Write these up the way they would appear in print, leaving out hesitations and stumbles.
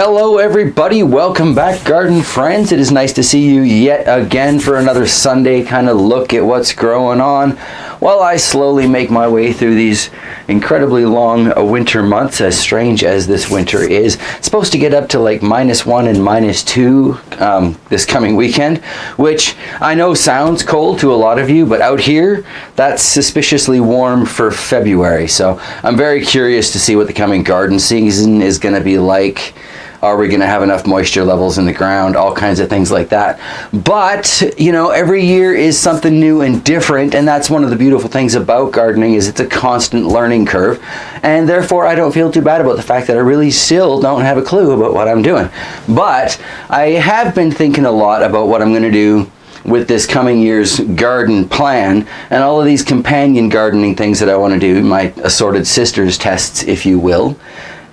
Hello everybody, welcome back garden friends. It is nice to see you yet again for another Sunday kind of look at what's growing on while I slowly make my way through these incredibly long winter months, as strange as this winter is. It's supposed to get up to like -1 and -2 this coming weekend, which I know sounds cold to a lot of you, but out here that's suspiciously warm for February. So I'm very curious to see what the coming garden season is going to be like. Are we going to have enough moisture levels in the ground? All kinds of things like that. But, you know, every year is something new and different, and that's one of the beautiful things about gardening is it's a constant learning curve. And therefore, I don't feel too bad about the fact that I really still don't have a clue about what I'm doing. But I have been thinking a lot about what I'm going to do with this coming year's garden plan and all of these companion gardening things that I want to do, my assorted sisters tests, if you will.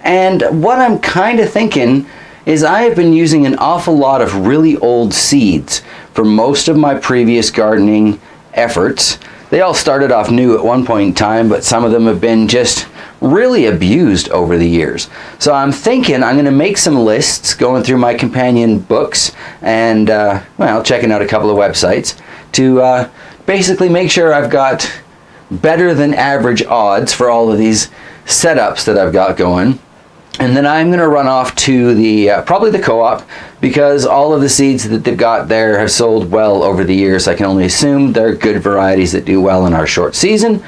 And what I'm kind of thinking is I have been using an awful lot of really old seeds for most of my previous gardening efforts. They all started off new at one point in time, but some of them have been just really abused over the years. So I'm thinking I'm going to make some lists going through my companion books and, well, checking out a couple of websites to basically make sure I've got better than average odds for all of these setups that I've got going. And then I'm going to run off to the probably the co-op, because all of the seeds that they've got there have sold well over the years. I can only assume they're good varieties that do well in our short season,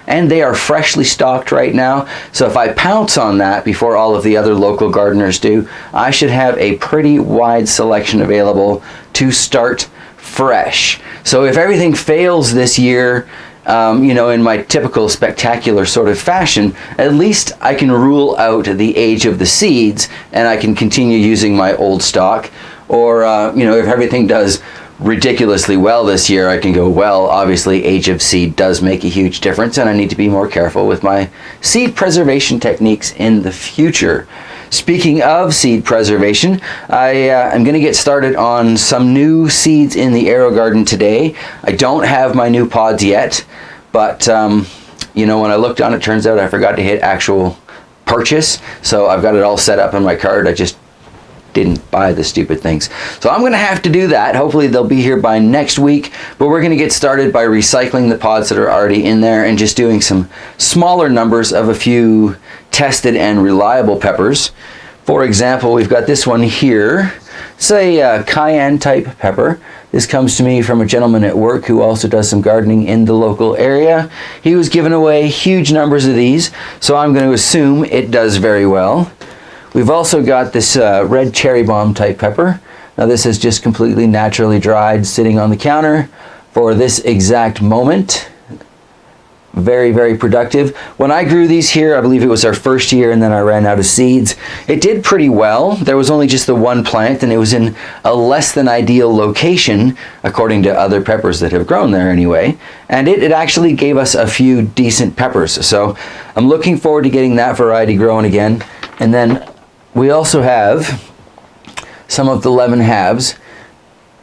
and they are freshly stocked right now. So if I pounce on that before all of the other local gardeners do, I should have a pretty wide selection available to start fresh. So if everything fails this year, you know, in my typical spectacular sort of fashion, at least I can rule out the age of the seeds and I can continue using my old stock. Or, you know, if everything does ridiculously well this year, I can go, well, obviously age of seed does make a huge difference and I need to be more careful with my seed preservation techniques in the future. Speaking of seed preservation, I'm going to get started on some new seeds in the AeroGarden today. I don't have my new pods yet, but you know, when I looked on it, turns out I forgot to hit actual purchase. So I've got it all set up in my cart. I just didn't buy the stupid things. So I'm going to have to do that. Hopefully they'll be here by next week, but we're going to get started by recycling the pods that are already in there and just doing some smaller numbers of a few tested and reliable peppers. For example, we've got this one here. It's a cayenne type pepper. This comes to me from a gentleman at work who also does some gardening in the local area. He was giving away huge numbers of these, so I'm going to assume it does very well. We've also got this red cherry bomb type pepper. Now this is just completely naturally dried, sitting on the counter for this exact moment. Very, very productive. When I grew these here, I believe it was our first year, and then I ran out of seeds. It did pretty well. There was only just the one plant, and it was in a less than ideal location, according to other peppers that have grown there anyway. And it actually gave us a few decent peppers. So I'm looking forward to getting that variety growing again. And then we also have some of the lemon habs.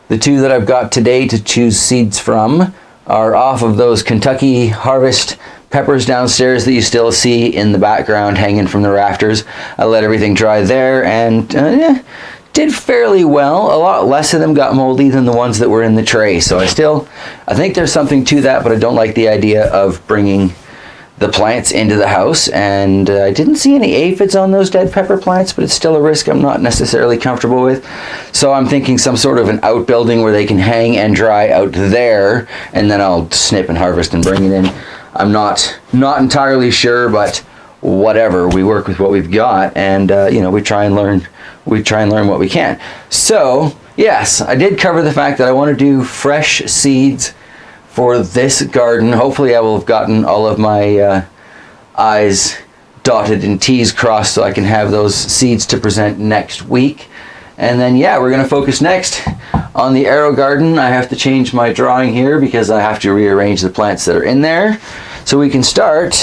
The two that I've got today to choose seeds from are off of those Kentucky Harvest peppers downstairs that you still see in the background hanging from the rafters. I let everything dry there and did fairly well. A lot less of them got moldy than the ones that were in the tray. So I think there's something to that, but I don't like the idea of bringing the plants into the house, and I didn't see any aphids on those dead pepper plants, but it's still a risk I'm not necessarily comfortable with. So I'm thinking some sort of an outbuilding where they can hang and dry out there, and then I'll snip and harvest and bring it in. I'm not entirely sure, but whatever. We work with what we've got, and you know, we try and learn what we can. So yes, I did cover the fact that I want to do fresh seeds for this garden. Hopefully I will have gotten all of my I's dotted and T's crossed so I can have those seeds to present next week. And then yeah, we're going to focus next on the AeroGarden. I have to change my drawing here because I have to rearrange the plants that are in there so we can start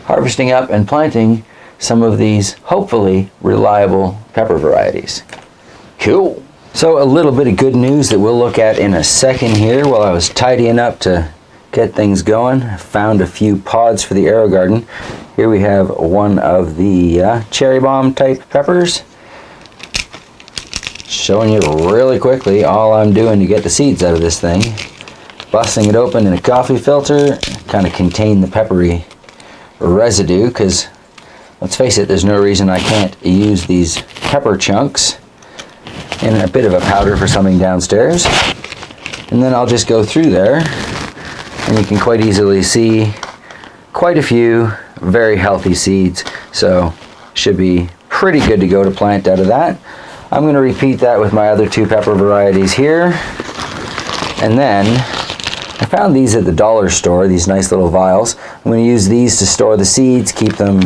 harvesting up and planting some of these hopefully reliable pepper varieties. Cool. So a little bit of good news that we'll look at in a second here while I was tidying up to get things going. I found a few pods for the AeroGarden. Here we have one of the cherry bomb type peppers. Showing you really quickly all I'm doing to get the seeds out of this thing. Busting it open in a coffee filter, kind of contain the peppery residue, because let's face it, there's no reason I can't use these pepper chunks in a bit of a powder for something downstairs. And then I'll just go through there, and you can quite easily see quite a few very healthy seeds, so should be pretty good to go to plant out of that. I'm going to repeat that with my other 2 pepper varieties here. And then I found these at the dollar store, these nice little vials. I'm going to use these to store the seeds, keep them,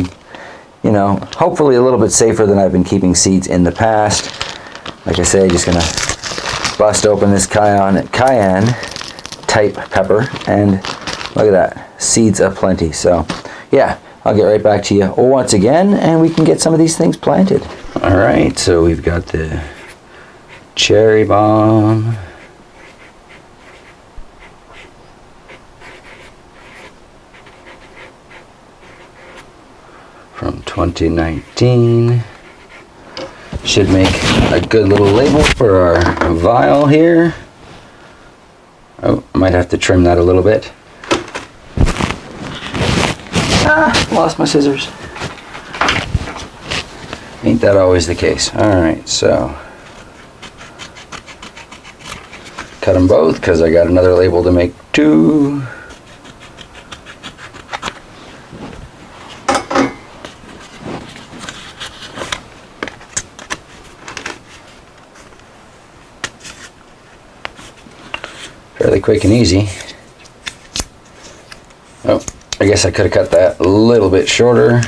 you know, hopefully a little bit safer than I've been keeping seeds in the past. Like I say, just going to bust open this cayenne type pepper, and look at that, seeds aplenty. So yeah, I'll get right back to you once again, and we can get some of these things planted. All right, so we've got the cherry bomb. From 2019. Should make a good little label for our vial here. Oh, I might have to trim that a little bit. Ah, lost my scissors. Ain't that always the case? Alright, so cut them both because I got another label to make 2. Fairly quick and easy. Oh, I guess I could have cut that a little bit shorter.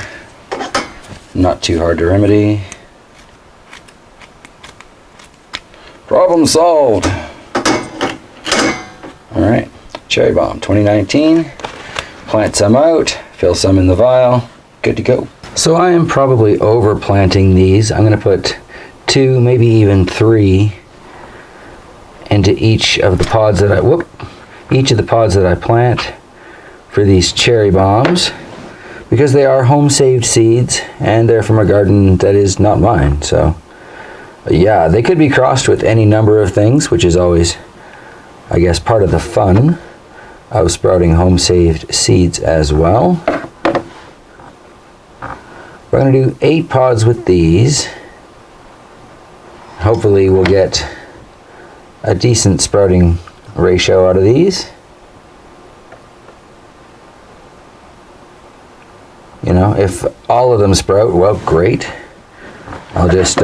Not too hard to remedy. Problem solved. Alright, cherry bomb 2019. Plant some out, fill some in the vial, good to go. So I am probably overplanting these. I'm going to put 2, maybe even 3 into each of the pods that I plant for these cherry bombs, because they are home saved seeds and they're from a garden that is not mine. So yeah, they could be crossed with any number of things, which is always, I guess, part of the fun of sprouting home saved seeds as well. We're going to do 8 pods with these. Hopefully we'll get a decent sprouting ratio out of these. You know, if all of them sprout, well, great. I'll just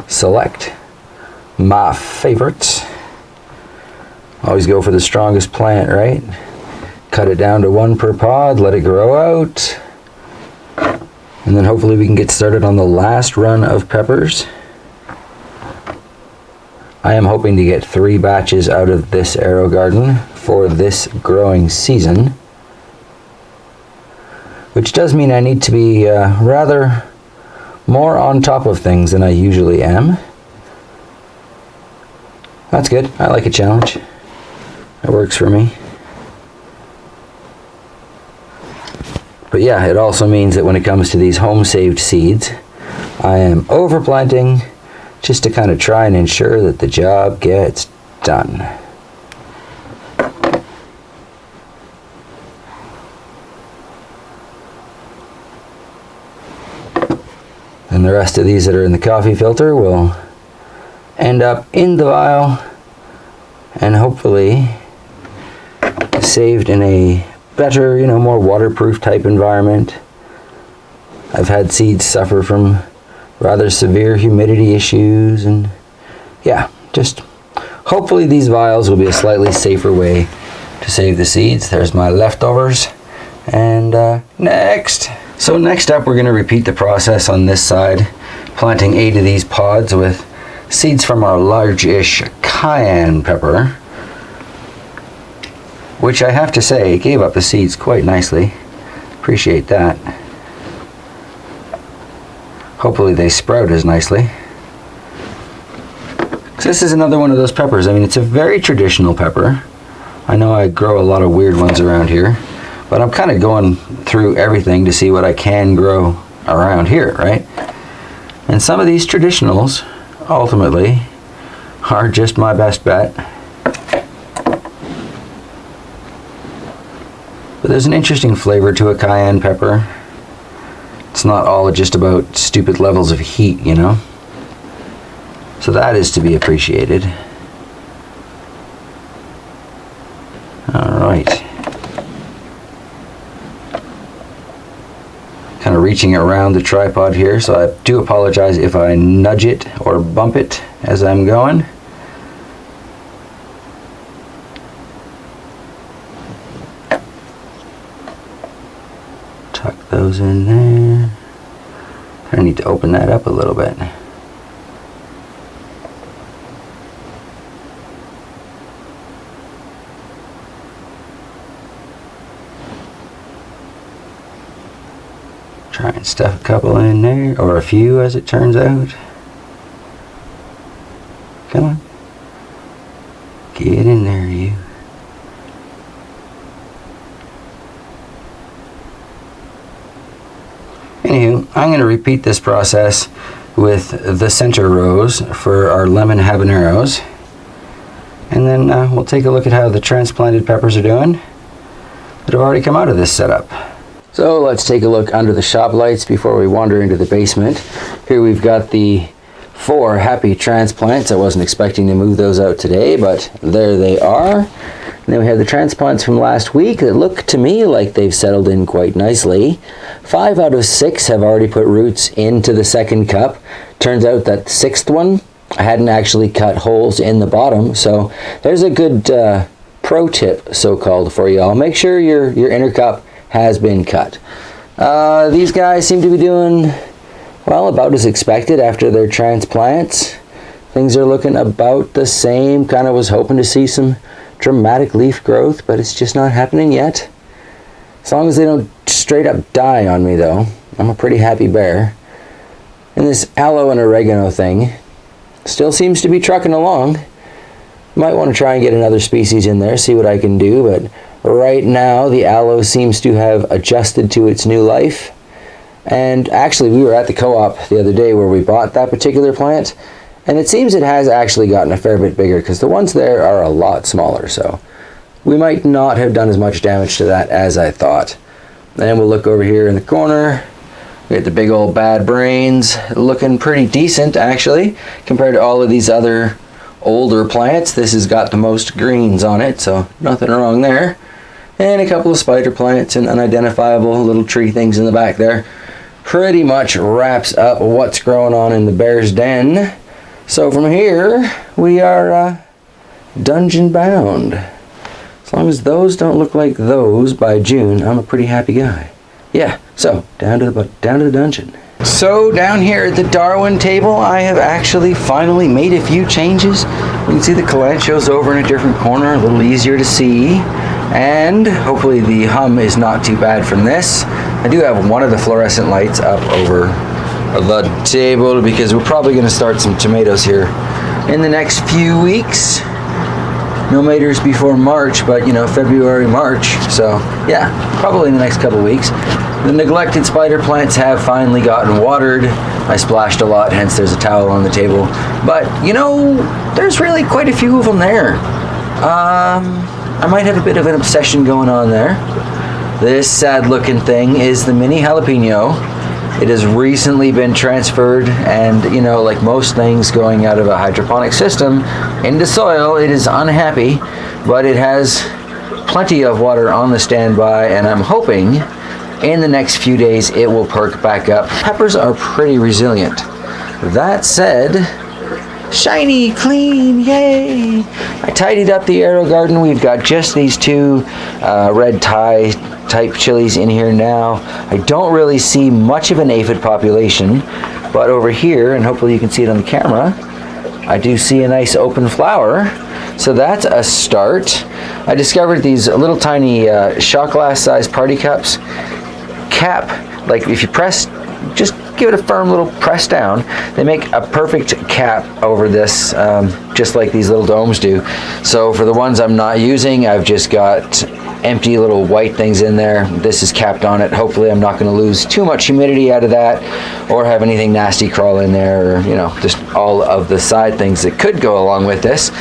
select my favorites. Always go for the strongest plant, right? Cut it down to 1 per pod, let it grow out. And then hopefully we can get started on the last run of peppers. I am hoping to get 3 batches out of this AeroGarden for this growing season, which does mean I need to be rather more on top of things than I usually am. That's good. I like a challenge. That works for me. But yeah, it also means that when it comes to these home saved seeds, I am overplanting just to kind of try and ensure that the job gets done. And the rest of these that are in the coffee filter will end up in the vial and hopefully saved in a better, you know, more waterproof type environment. I've had seeds suffer from rather severe humidity issues, and yeah, just hopefully these vials will be a slightly safer way to save the seeds. There's my leftovers. And next. So next up, we're going to repeat the process on this side, planting 8 of these pods with seeds from our large-ish cayenne pepper, which I have to say gave up the seeds quite nicely. Appreciate that. Hopefully they sprout as nicely. This is another one of those peppers. I mean, it's a very traditional pepper. I know I grow a lot of weird ones around here, but I'm kind of going through everything to see what I can grow around here, right? And some of these traditionals ultimately are just my best bet. But there's an interesting flavor to a cayenne pepper. It's not all just about stupid levels of heat, you know? So that is to be appreciated. All right. Kind of reaching around the tripod here, so I do apologize if I nudge it or bump it as I'm going. Tuck those in there. I need to open that up a little bit. Try and stuff a couple in there, or a few as it turns out. Come on. Get in there, you. Anywho, I'm going to repeat this process with the center rows for our lemon habaneros. And then we'll take a look at how the transplanted peppers are doing that have already come out of this setup. So let's take a look under the shop lights before we wander into the basement. Here we've got the 4 happy transplants. I wasn't expecting to move those out today, but there they are. And then we have the transplants from last week that look to me like they've settled in quite nicely. 5 out of 6 have already put roots into the second cup. Turns out that the 6th one, I hadn't actually cut holes in the bottom, so there's a good pro tip, so-called, for y'all. Make sure your inner cup has been cut. These guys seem to be doing, well, about as expected after their transplants. Things are looking about the same. Kind of was hoping to see some dramatic leaf growth, but it's just not happening yet. As long as they don't straight up die on me, though, I'm a pretty happy bear. And this aloe and oregano thing still seems to be trucking along. Might want to try and get another species in there, see what I can do, but right now the aloe seems to have adjusted to its new life. And actually, we were at the co-op the other day where we bought that particular plant, and it seems it has actually gotten a fair bit bigger, because the ones there are a lot smaller, so we might not have done as much damage to that as I thought. Then we'll look over here in the corner. We got the big old bad brains looking pretty decent, actually, compared to all of these other older plants. This has got the most greens on it, so nothing wrong there. And a couple of spider plants and unidentifiable little tree things in the back there. Pretty much wraps up what's growing on in the bear's den. So from here, we are dungeon bound. As long as those don't look like those by June, I'm a pretty happy guy. Yeah, so down to the dungeon. So down here at the Darwin table, I have actually finally made a few changes. You can see the calanchoes over in a different corner, a little easier to see. And hopefully the hum is not too bad from this. I do have one of the fluorescent lights up over the table because we're probably going to start some tomatoes here in the next few weeks. No maters before March, but you know, February, March. So yeah, probably in the next couple weeks. The neglected spider plants have finally gotten watered. I splashed a lot, hence there's a towel on the table. But you know, there's really quite a few of them there. I might have a bit of an obsession going on there. This sad looking thing is the mini jalapeno. It has recently been transferred, and you know, like most things going out of a hydroponic system into soil, it is unhappy, but it has plenty of water on the standby, and I'm hoping in the next few days it will perk back up. Peppers are pretty resilient. That said, shiny, clean, yay! I tidied up the AeroGarden. We've got just these 2 red Thai type chilies in here now. I don't really see much of an aphid population, but over here, and hopefully you can see it on the camera, I do see a nice open flower. So that's a start. I discovered these little tiny shot glass sized party cups. Cap, like if you press, just give it a firm little press down, they make a perfect cap over this, just like these little domes do. So for the ones I'm not using, I've just got empty little white things in there. This is capped on it. Hopefully I'm not going to lose too much humidity out of that or have anything nasty crawl in there, or, you know, just all of the side things that could go along with this.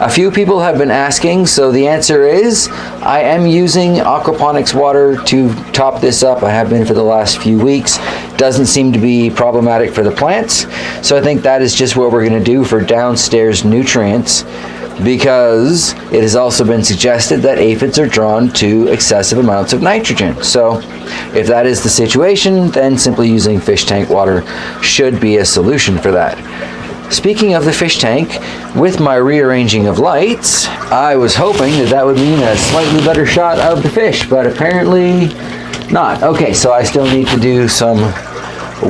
A few people have been asking, so the answer is I am using aquaponics water to top this up. I have been for the last few weeks. Doesn't seem to be problematic for the plants, so I think that is just what we're going to do for downstairs nutrients, because it has also been suggested that aphids are drawn to excessive amounts of nitrogen. So if that is the situation, then simply using fish tank water should be a solution for that. Speaking of the fish tank, with my rearranging of lights, I was hoping that that would mean a slightly better shot of the fish, but apparently not. Okay, so I still need to do some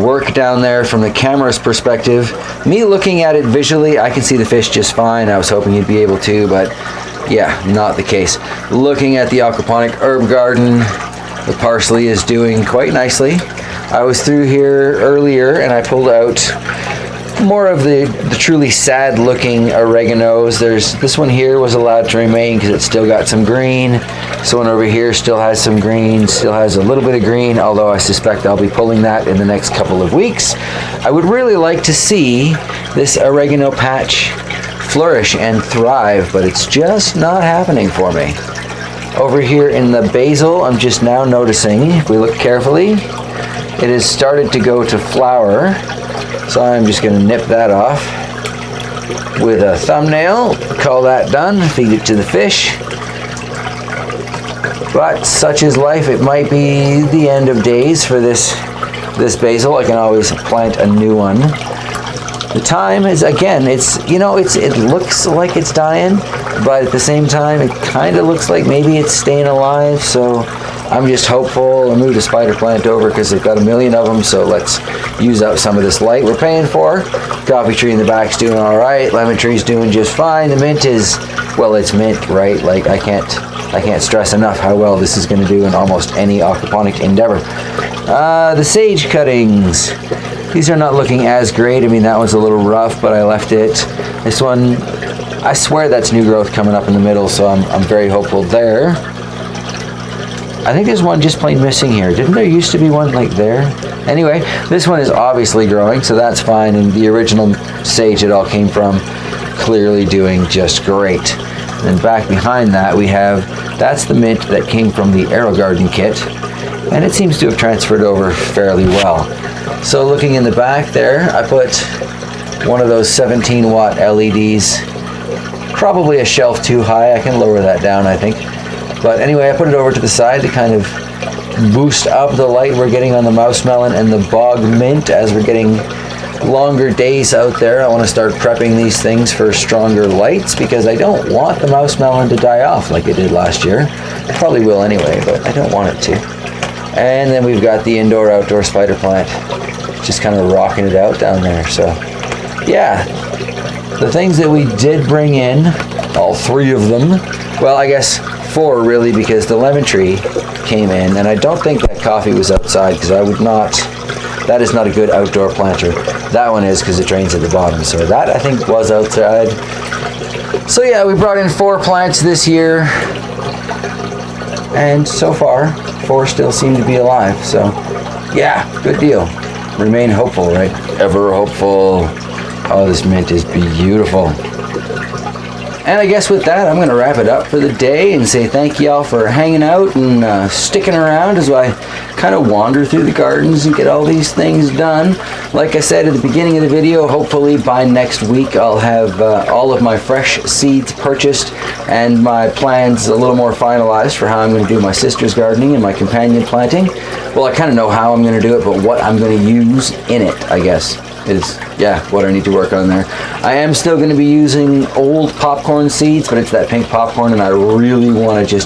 work down there from the camera's perspective. Me looking at it visually, I can see the fish just fine. I was hoping you'd be able to, but yeah, not the case. Looking at the aquaponic herb garden, the parsley is doing quite nicely. I was through here earlier and I pulled out more of the truly sad looking oreganos. This one here was allowed to remain because it's still got some green. This one over here still has some green, still has a little bit of green, although I suspect I'll be pulling that in the next couple of weeks. I would really like to see this oregano patch flourish and thrive, but it's just not happening for me. Over here in the basil, I'm just now noticing, if we look carefully, it has started to go to flower. So I'm just going to nip that off with a thumbnail, call that done, feed it to the fish. But such is life, it might be the end of days for this basil. I can always plant a new one. The thyme is, again, it looks like it's dying, but at the same time it kind of looks like maybe it's staying alive, so I'm just hopeful. I moved a spider plant over because they've got a million of them, so let's use up some of this light we're paying for. Coffee tree in the back's doing all right. Lemon tree's doing just fine. The mint is, well, it's mint, right? Like I can't stress enough how well this is going to do in almost any aquaponic endeavor. The sage cuttings. These are not looking as great. I mean, that one's a little rough, but I left it. This one, I swear that's new growth coming up in the middle, so I'm very hopeful there. I think there's one just plain missing here. Didn't there used to be one like there? Anyway, this one is obviously growing, so that's fine. And the original sage it all came from, clearly doing just great. And back behind that we have, that's the mint that came from the AeroGarden kit. And it seems to have transferred over fairly well. So looking in the back there, I put one of those 17-watt LEDs. Probably a shelf too high. I can lower that down, I think. But anyway, I put it over to the side to kind of boost up the light we're getting on the mouse melon and the bog mint as we're getting longer days out there. I want to start prepping these things for stronger lights because I don't want the mouse melon to die off like it did last year. It probably will anyway, but I don't want it to. And then we've got the indoor-outdoor spider plant just kind of rocking it out down there. So yeah, the things that we did bring in, all three of them, well, I guess 4 really, because the lemon tree came in, and I don't think that coffee was outside because I would not, that is not a good outdoor planter. That one is because it drains at the bottom, so that I think was outside. So yeah, we brought in 4 plants this year, and so far 4 still seem to be alive, so yeah, good deal. Remain hopeful, right? Ever hopeful. Oh, this mint is beautiful. And I guess with that, I'm going to wrap it up for the day and say thank y'all for hanging out and sticking around as I kind of wander through the gardens and get all these things done. Like I said at the beginning of the video, hopefully by next week I'll have all of my fresh seeds purchased and my plans a little more finalized for how I'm going to do my sister's gardening and my companion planting. Well, I kind of know how I'm going to do it, but what I'm going to use in it, I guess, is, yeah, what I need to work on there. I am still going to be using old popcorn seeds, but it's that pink popcorn, and I really want to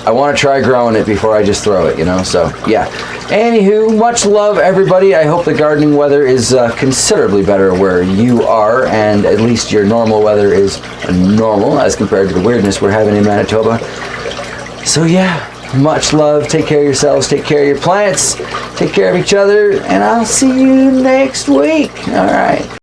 I want to try growing it before I just throw it, you know, so yeah. Anywho, much love, everybody. I hope the gardening weather is considerably better where you are, and at least your normal weather is normal as compared to the weirdness we're having in Manitoba. So yeah, much love. Take care of yourselves, take care of your plants, take care of each other, and I'll see you next week. All right.